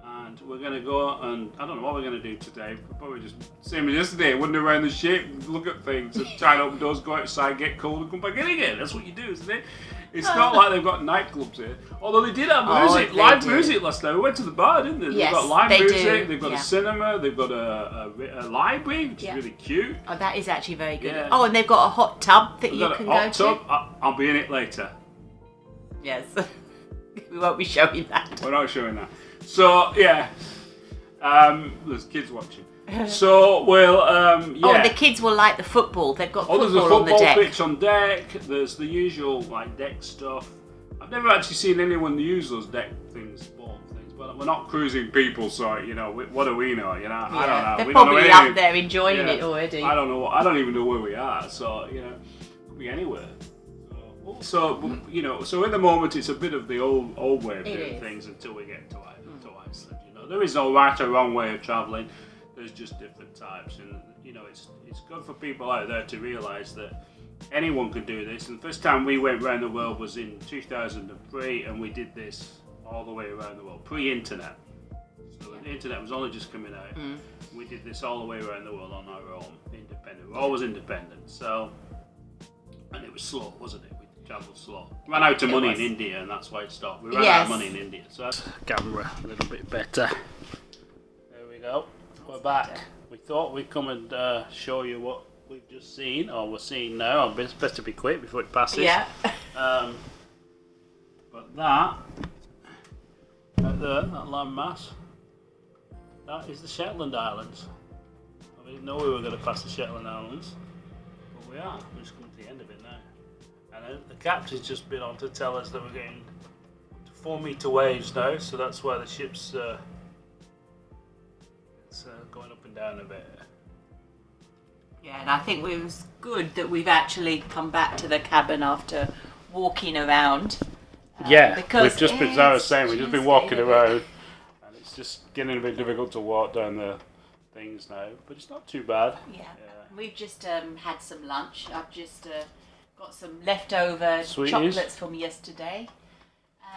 [SPEAKER 1] and we're going to go, and I don't know what we're going to do today. We'll probably just same as yesterday, wander around the ship, look at things, and try and open doors, go outside, get cold, and come back in again. That's what you do, isn't it? It's not like they've got nightclubs here. Although they did have music, live music last night. We went to the bar, didn't they?
[SPEAKER 3] Yes,
[SPEAKER 1] they've got live music, they've got
[SPEAKER 3] a
[SPEAKER 1] cinema, they've got a library, which is really cute.
[SPEAKER 3] Oh, that is actually very good.
[SPEAKER 1] Yeah.
[SPEAKER 3] Oh, and they've got a hot tub that you can go to.
[SPEAKER 1] I'll be in it later.
[SPEAKER 3] Yes. We won't be showing that.
[SPEAKER 1] We're not showing that. So, yeah. There's kids watching. So we'll
[SPEAKER 3] Oh, and the kids will like the football. They've got football,
[SPEAKER 1] there's a football
[SPEAKER 3] on the deck.
[SPEAKER 1] pitch on deck. There's the usual like deck stuff. I've never actually seen anyone use those deck things, sport things. But we're not cruising people, so you know what do we know? You know, I don't know.
[SPEAKER 3] They're
[SPEAKER 1] we don't know
[SPEAKER 3] probably
[SPEAKER 1] anything.
[SPEAKER 3] up there enjoying it already.
[SPEAKER 1] I don't know. I don't even know where we are. So you know, could be anywhere. So you know, so at the moment it's a bit of the old way of doing things until we get to Iceland. You know, there is no right or wrong way of travelling. There's just different types, and you know, it's good for people out there to realise that anyone can do this. And the first time we went around the world was in 2003, and we did this all the way around the world, pre-internet. So the internet was only just coming out. We did this all the way around the world on our own, independent. We're always independent. So, and it was slow, wasn't it? We travelled slow. Ran out of money in India, and that's why it stopped. We ran out of money in India. So that's camera a little bit better. There we go. We're back. We thought we'd come and show you what we've just seen, or we're seeing now. It's best to be quick before it passes.
[SPEAKER 3] Yeah.
[SPEAKER 1] But that, right there, that landmass, that is the Shetland Islands. I didn't know we were going to pass the Shetland Islands, but we are. We're just coming to the end of it now. And the captain's just been on to tell us that we're getting to 4-metre waves now, so that's why the ship's going up and down a bit.
[SPEAKER 3] Yeah, and I think it was good that we've actually come back to the cabin after walking around.
[SPEAKER 1] Because we've just been, as I was saying, we've just been walking around, and it's just getting a bit difficult to walk down the things now, but it's not too bad.
[SPEAKER 3] Yeah. We've just had some lunch. I've just got some leftover chocolates from yesterday,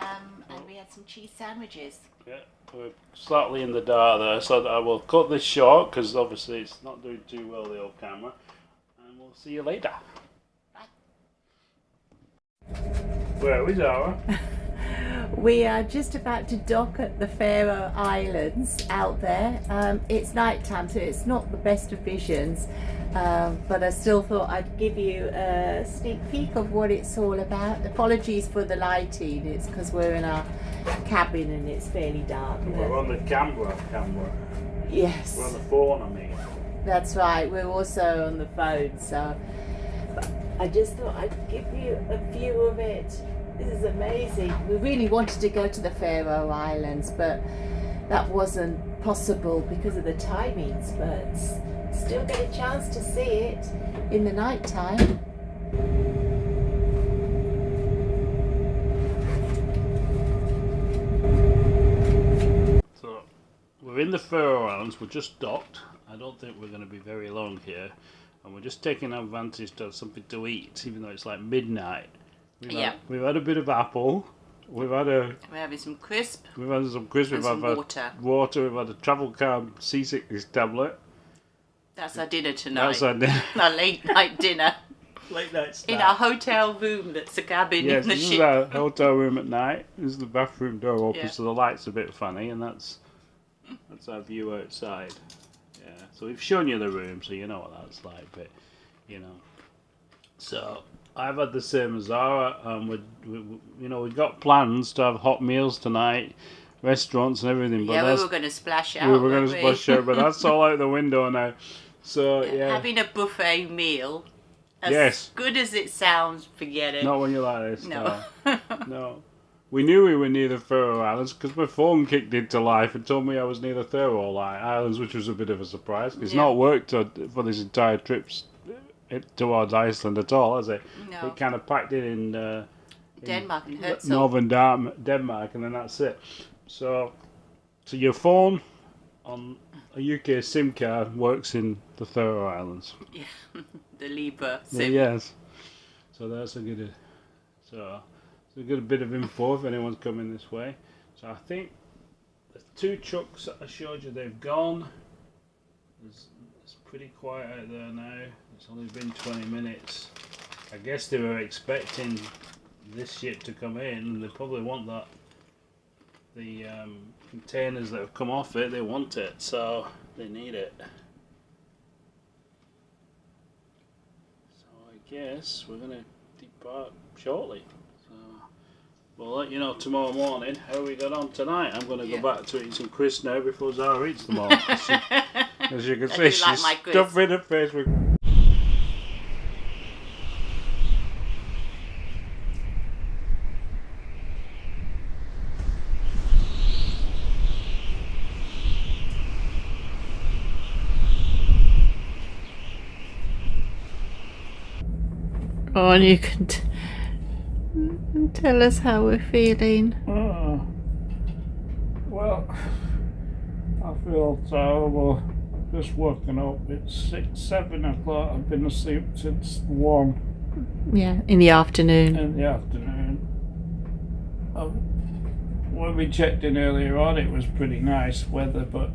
[SPEAKER 3] and we had some cheese sandwiches.
[SPEAKER 1] Yeah, we're slightly in the dark there, so I will cut this short because obviously it's not doing too well, the old camera, and we'll see you later. Bye. Where are we, Zara?
[SPEAKER 3] We are just about to dock at the Faroe Islands out there. It's night time, so it's not the best of visions, but I still thought I'd give you a sneak peek of what it's all about. Apologies for the lighting, it's because we're in our cabin and it's fairly dark.
[SPEAKER 1] We're on the camera.
[SPEAKER 3] Yes.
[SPEAKER 1] We're on the phone, I mean.
[SPEAKER 3] That's right, we're also on the phone, so I just thought I'd give you a view of it. This is amazing. We really wanted to go to the Faroe Islands, but that wasn't possible because of the timings, but still get a chance to see it in the night time.
[SPEAKER 1] So we're in the Faroe Islands, we're just docked. I don't think we're going to be very long here. and we're just taking advantage to have something to eat, even though it's like midnight. We've had a bit of apple. We're
[SPEAKER 3] having some crisp.
[SPEAKER 1] We've had some crisp. We've had water. We've had a travel calm seasickness tablet.
[SPEAKER 3] That's our dinner tonight.
[SPEAKER 1] That's our dinner.
[SPEAKER 3] Our late night dinner.
[SPEAKER 1] Late night snack.
[SPEAKER 3] In our hotel room that's a cabin
[SPEAKER 1] yes,
[SPEAKER 3] in the
[SPEAKER 1] this
[SPEAKER 3] ship.
[SPEAKER 1] is our hotel room at night. This is the bathroom door open,
[SPEAKER 3] Yeah.
[SPEAKER 1] so the light's a bit funny, and that's our view outside. Yeah, so we've shown you the room, so you know what that's like, but you know. So I've had the same as Zara, and we've got plans to have hot meals tonight, restaurants and everything. But
[SPEAKER 3] Yeah, we were going to splash out.
[SPEAKER 1] We were going to splash out, but that's all out the window now. So yeah,
[SPEAKER 3] having a buffet meal. As
[SPEAKER 1] yes.
[SPEAKER 3] good as it sounds, forget it.
[SPEAKER 1] Not when you're like this.
[SPEAKER 3] No.
[SPEAKER 1] No. We knew we were near the Faroe Islands because my phone kicked into life and told me I was near the Faroe Islands, which was a bit of a surprise. It's not worked for this entire trip towards Iceland at all, has it?
[SPEAKER 3] No.
[SPEAKER 1] It kind of packed it in
[SPEAKER 3] Denmark and Herzegovina.
[SPEAKER 1] northern Denmark, and then that's it. So your phone on a UK SIM card works in the Faroe Islands.
[SPEAKER 3] Yeah, the Libra
[SPEAKER 1] Yeah,
[SPEAKER 3] SIM.
[SPEAKER 1] yes. So that's a good. So we got a bit of info if anyone's coming this way. So I think the 2 trucks that I showed you, they've gone. It's pretty quiet out there now. It's only been 20 minutes. I guess they were expecting this ship to come in. They probably want that. The containers that have come off it, they want it, so they need it. So I guess we're going to depart shortly. So we'll let you know tomorrow morning how we got on tonight. I'm going to go back to eating some crisps now before Zara eats them all. As you can see, she's stuffing her face with.
[SPEAKER 3] Oh, and you can tell us how we're feeling.
[SPEAKER 1] Well, I feel terrible. Just woken up. It's 7 o'clock. I've been asleep since 1
[SPEAKER 3] Yeah, in the afternoon.
[SPEAKER 1] in the afternoon. When we checked in earlier on, it was pretty nice weather, but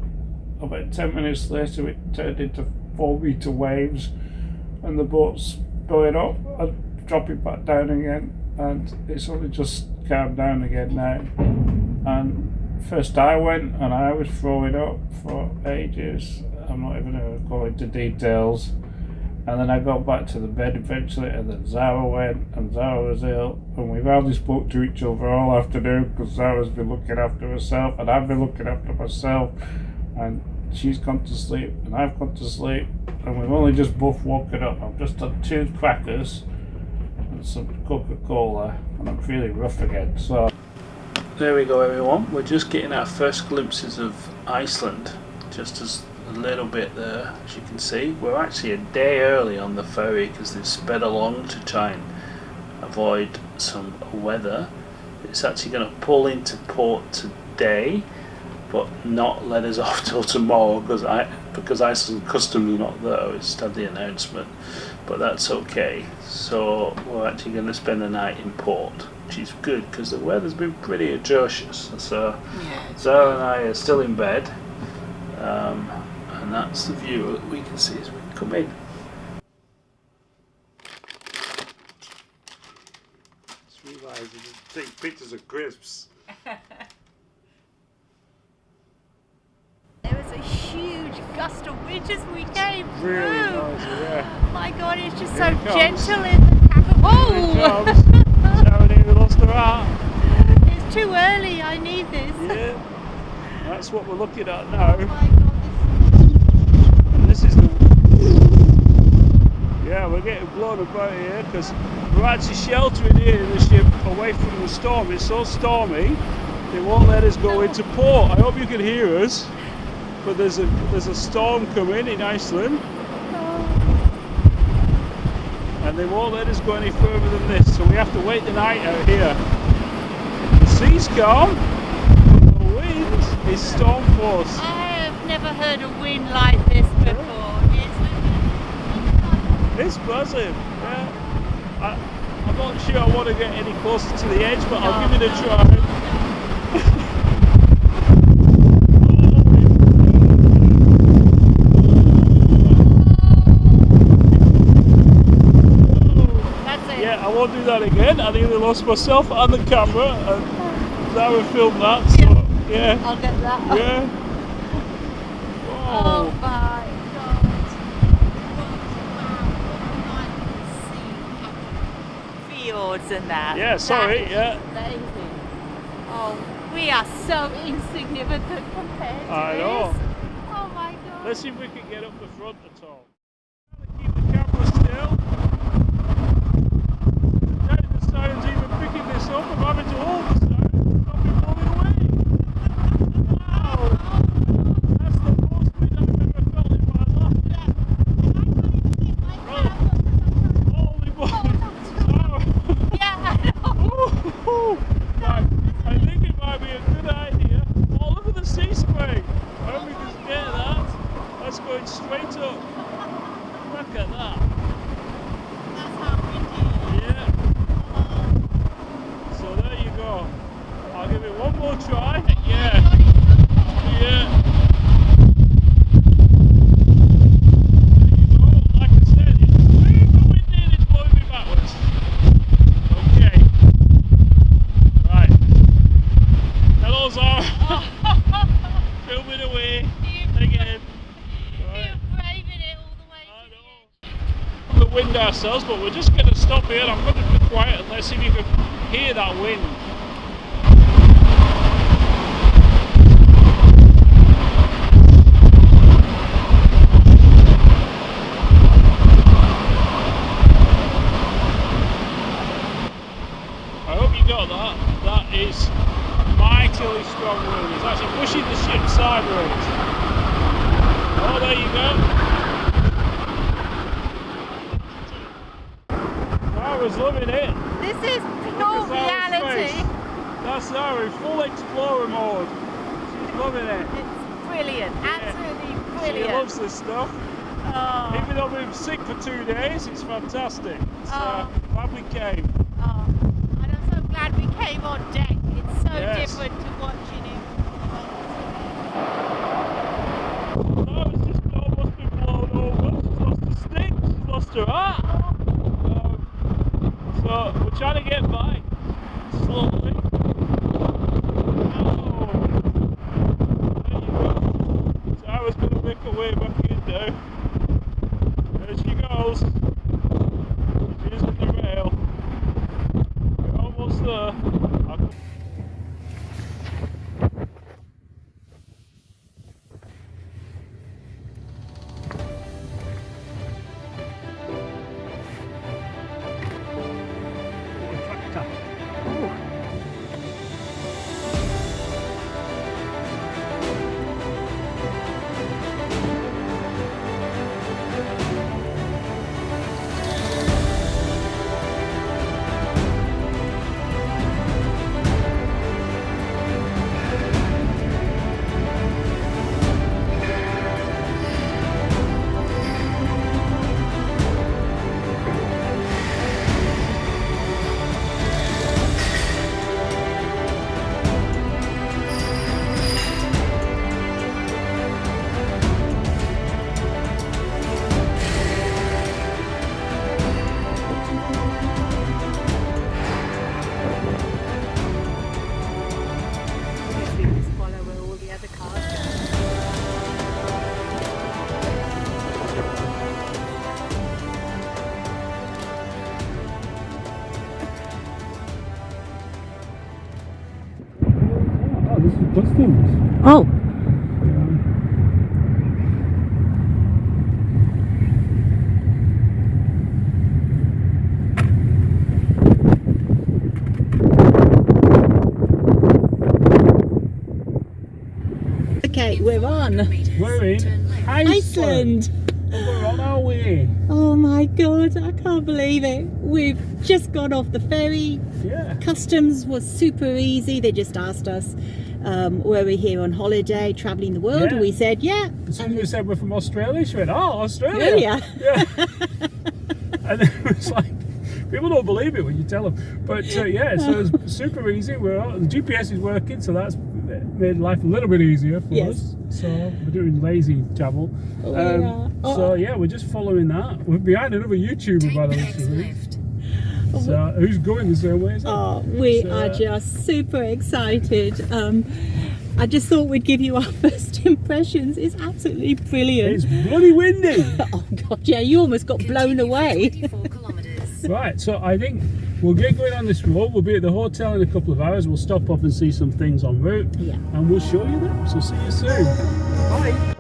[SPEAKER 1] about 10 minutes later, it turned into 4-meter waves, and the boat's going up and dropping back down again, and it's only just calmed down again now. And first I went and I was throwing up for ages. I'm not even going to go into details. And then I got back to the bed eventually, and then Zara went, and Zara was ill, and we've hardly spoke to each other all afternoon because Zara's been looking after herself and I've been looking after myself, and she's gone to sleep and I've gone to sleep, and we've only just both woken up. I've just had 2 crackers and some Coca-Cola, and I'm feeling rough again. So there we go, everyone. We're just getting our first glimpses of Iceland, just as a little bit there, as you can see. We're actually a day early on the ferry because they've sped along to try and avoid some weather. It's actually going to pull into port today, but not let us off till tomorrow because Iceland Customs are not there. It's had the announcement, but that's okay. So we're actually going to spend the night in port, which is good because the weather's been pretty atrocious. So Zara and I are still in bed, and that's the view that we can see as we come in. Just realised I just take pictures of crisps.
[SPEAKER 3] There was a huge gust of wind as we came through.
[SPEAKER 1] Really nice, yeah.
[SPEAKER 3] My God, it's just
[SPEAKER 1] Here
[SPEAKER 3] so
[SPEAKER 1] it comes.
[SPEAKER 3] gentle in the cabin. Oh!
[SPEAKER 1] Zara nearly lost her heart.
[SPEAKER 3] It's too early. I need this.
[SPEAKER 1] Yeah, that's what we're looking at now.
[SPEAKER 3] Oh my God,
[SPEAKER 1] This is the. Yeah, we're getting blown about here because we're actually sheltering here in the ship away from the storm. It's so stormy, they won't let us go into port. I hope you can hear us, but there's a storm coming in Iceland, and they won't let us go any further than this. So we have to wait the night out here. The sea's calm, but the wind is storm force.
[SPEAKER 3] I have never heard a wind like this before. It's
[SPEAKER 1] It's massive, yeah. I'm not sure I want to get any closer to the edge, but I'll give it a try.
[SPEAKER 3] That's it.
[SPEAKER 1] Yeah, I won't do that again. I nearly lost myself and the camera, and Zara filmed that, so yeah.
[SPEAKER 3] I'll get that.
[SPEAKER 1] Yeah.
[SPEAKER 3] Oh
[SPEAKER 1] Whoa.
[SPEAKER 3] my god. Fjords and that.
[SPEAKER 1] Yeah, sorry,
[SPEAKER 3] That is
[SPEAKER 1] yeah.
[SPEAKER 3] amazing. Oh, we are so insignificant compared to
[SPEAKER 1] I know.
[SPEAKER 3] this. Oh my god.
[SPEAKER 1] Let's see if we can get up the front at all. Keep the camera still. The siren's even picking this up. I'm having to hold the siren to stop it blowing away. Wow. That's the most wind I've ever felt in my life. Holy moly.
[SPEAKER 3] Yeah, I know.
[SPEAKER 1] Right, I think it might be a good idea. Oh, look at the sea spray. I hope we can get that. That's going straight up. Look at that.
[SPEAKER 3] That's how windy.
[SPEAKER 1] Yeah. So there you go. I'll give it one more try. Yeah. Yeah. There you go. Like I said, it's super windy and it's blowing me backwards. Okay. Right. Hello, Zara. Film it away. Again. Right.
[SPEAKER 3] You're braving it all the way
[SPEAKER 1] I
[SPEAKER 3] to
[SPEAKER 1] know. The wind ourselves, but we're just going to stop here. I'm going to be quiet and let's see if you can hear that wind. I hope you got that. That is mightily strong wind. It's actually pushing the ship sideways. Oh, there you go. I was loving it.
[SPEAKER 3] This is
[SPEAKER 1] Look
[SPEAKER 3] pure
[SPEAKER 1] at Zara's
[SPEAKER 3] reality.
[SPEAKER 1] face. That's Zara in full explorer mode. She's loving it.
[SPEAKER 3] It's brilliant. Absolutely
[SPEAKER 1] She
[SPEAKER 3] brilliant.
[SPEAKER 1] loves this stuff.
[SPEAKER 3] Oh,
[SPEAKER 1] Even though we've been sick for 2 days, it's fantastic. So glad we came.
[SPEAKER 3] oh. And I'm so glad we came on deck. It's so
[SPEAKER 1] Yes.
[SPEAKER 3] different to watching it.
[SPEAKER 1] No, it's just almost been blown over. She's lost her stick, she's lost her hat. So we're trying to get by slowly. Oh, there you go. So I was going to make her way back in now. There she goes. She's in the rail. We're almost there. Customs.
[SPEAKER 2] Oh, okay, we're on
[SPEAKER 1] We're in
[SPEAKER 2] Iceland.
[SPEAKER 1] We're on our way.
[SPEAKER 2] Oh my god, I can't believe it. We've just got off the ferry.
[SPEAKER 1] Yeah.
[SPEAKER 2] Customs was super easy. They just asked us were we here on holiday, traveling the world,
[SPEAKER 1] Yeah.
[SPEAKER 2] and we said yeah.
[SPEAKER 1] As soon as we said we're from Australia, she went, oh, Australia.
[SPEAKER 2] Yeah.
[SPEAKER 1] Yeah. And it was like, people don't believe it when you tell them. But yeah, so it's super easy. The GPS is working, so that's made life a little bit easier for us. So we're doing lazy travel. So yeah, we're just following that. We're behind another YouTuber, by the way. So who's going the same way as us?
[SPEAKER 2] We are just super excited. I just thought we'd give you our first impressions. It's absolutely brilliant.
[SPEAKER 1] It's bloody windy.
[SPEAKER 2] Oh God, yeah, you almost got blown away.
[SPEAKER 1] Right, so I think we'll get going on this road. We'll be at the hotel in a couple of hours. We'll stop off and see some things en route.
[SPEAKER 2] Yeah.
[SPEAKER 1] And we'll show you them. So see you soon. Bye.